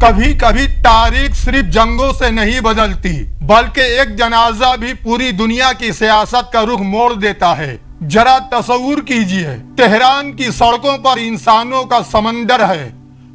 कभी कभी तारीख सिर्फ जंगों से नहीं बदलती, बल्कि एक जनाजा भी पूरी दुनिया की सियासत का रुख मोड़ देता है। जरा तस्वुर कीजिए, तेहरान की सड़कों पर इंसानों का समंदर है।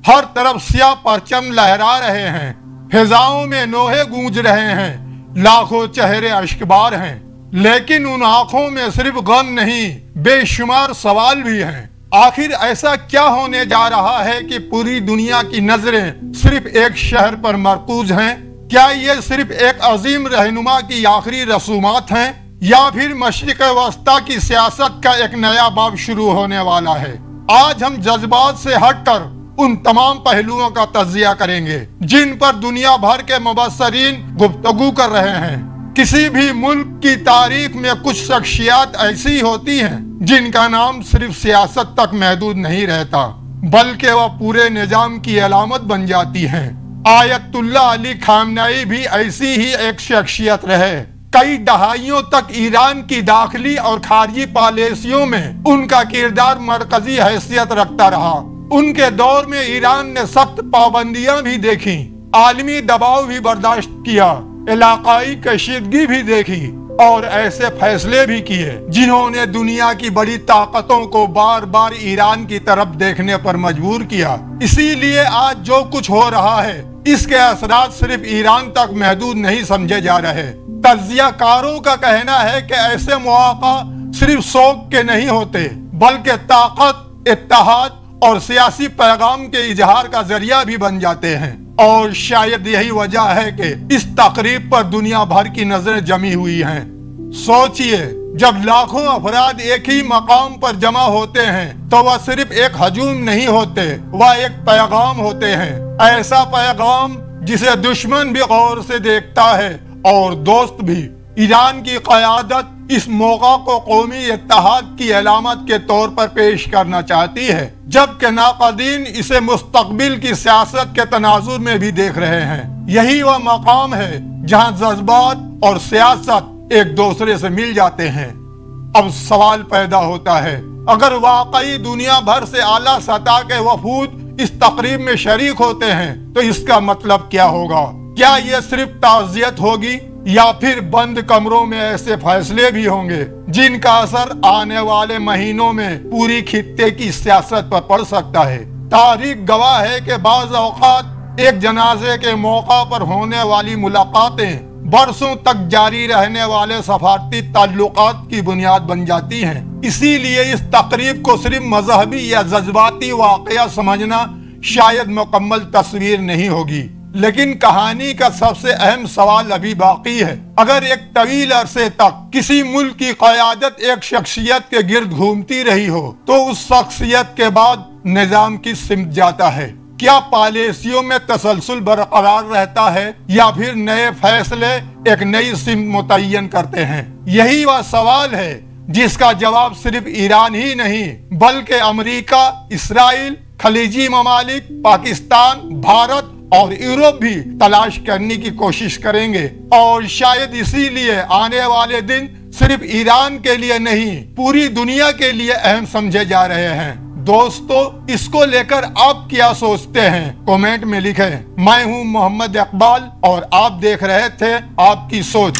हर तरफ सियाह परचम लहरा रहे हैं, फिजाओं में नोहे गूंज रहे हैं, लाखों चेहरे अश्कबार हैं। लेकिन उन आंखों में सिर्फ गम नहीं, बेशुमार सवाल भी हैं। आखिर ऐसा क्या होने जा रहा है कि पूरी दुनिया की नजरें सिर्फ एक शहर पर मरकूज हैं? क्या ये सिर्फ एक अजीम रहनुमा की आखिरी रसूमात हैं, या फिर मशरिक वस्ता की सियासत का एक नया बाब शुरू होने वाला है? आज हम जज्बात से हटकर उन तमाम पहलुओं का तज्जिया करेंगे जिन पर दुनिया भर के मुबस्सरीन गुफ्तगू कर रहे हैं। किसी भी मुल्क की तारीख में कुछ शख्सियत ऐसी होती हैं जिनका नाम सिर्फ सियासत तक महदूद नहीं रहता, बल्कि वह पूरे निजाम की अलामत बन जाती हैं। आयतुल्ला अली खामनेई भी ऐसी ही एक शख्सियत रहे। कई दहाइयों तक ईरान की दाखिली और खारजी पॉलिसियों में उनका किरदार मरकजी हैसियत रखता रहा। उनके दौर में ईरान ने सख्त पाबंदियां भी देखी, आलमी दबाव भी बर्दाश्त किया, इलाकाई कशीदगी भी देखी और ऐसे फैसले भी किए जिन्होंने दुनिया की बड़ी ताकतों को बार बार ईरान की तरफ देखने पर मजबूर किया। इसीलिए आज जो कुछ हो रहा है, इसके असरात सिर्फ ईरान तक महदूद नहीं समझे जा रहे। तज्जियाकारों का कहना है कि ऐसे मौका सिर्फ शौक के नहीं होते, बल्कि ताकत, इत्तेहाद और सियासी पैगाम के इजहार का जरिया भी बन जाते हैं। और शायद यही वजह है कि इस तकरीब पर दुनिया भर की नजरें जमी हुई हैं। सोचिए, जब लाखों अफराद एक ही मकाम पर जमा होते हैं तो वह सिर्फ एक हजूम नहीं होते, वह एक पैगाम होते हैं। ऐसा पैगाम जिसे दुश्मन भी गौर से देखता है और दोस्त भी। ईरान की क़यादत इस मौका को कौमी इत्तेहाद की अलामत के तौर पर पेश करना चाहती है, जबकि नाक़दीन इसे मुस्तक़बिल की सियासत के तनाजुर में भी देख रहे हैं। यही वह मकाम है जहां जज्बात और सियासत एक दूसरे से मिल जाते हैं। अब सवाल पैदा होता है, अगर वाकई दुनिया भर से आला सतह के वफूद इस तकरीब में शरीक होते हैं तो इसका मतलब क्या होगा? क्या ये सिर्फ ताज़ियत होगी या फिर बंद कमरों में ऐसे फैसले भी होंगे जिनका असर आने वाले महीनों में पूरी खित्ते की सियासत पर पड़ सकता है? तारीख गवाह है कि बाज़ औक़ात एक जनाजे के मौका पर होने वाली मुलाकातें बरसों तक जारी रहने वाले सफारती ताल्लुकात की बुनियाद बन जाती हैं। इसीलिए इस तकरीब को सिर्फ मजहबी या जज्बाती वाक़या समझना शायद मुकम्मल तस्वीर नहीं होगी। लेकिन कहानी का सबसे अहम सवाल अभी बाकी है। अगर एक तवील अरसे तक किसी मुल्क की क़यादत एक शख्सियत के गिर्द घूमती रही हो तो उस शख्सियत के बाद निजाम किस सिमत जाता है? क्या पॉलिसियों में तसलसल बरकरार रहता है या फिर नए फैसले एक नई सिमत मुतय्यन करते हैं? यही वह सवाल है जिसका जवाब सिर्फ ईरान ही नहीं, बल्कि अमेरिका, इसराइल, खलीजी ममालिक, पाकिस्तान, भारत और यूरोप भी तलाश करने की कोशिश करेंगे। और शायद इसीलिए आने वाले दिन सिर्फ ईरान के लिए नहीं, पूरी दुनिया के लिए अहम समझे जा रहे हैं। दोस्तों, इसको लेकर आप क्या सोचते हैं? कमेंट में लिखें। मैं हूं मोहम्मद इकबाल और आप देख रहे थे आपकी सोच।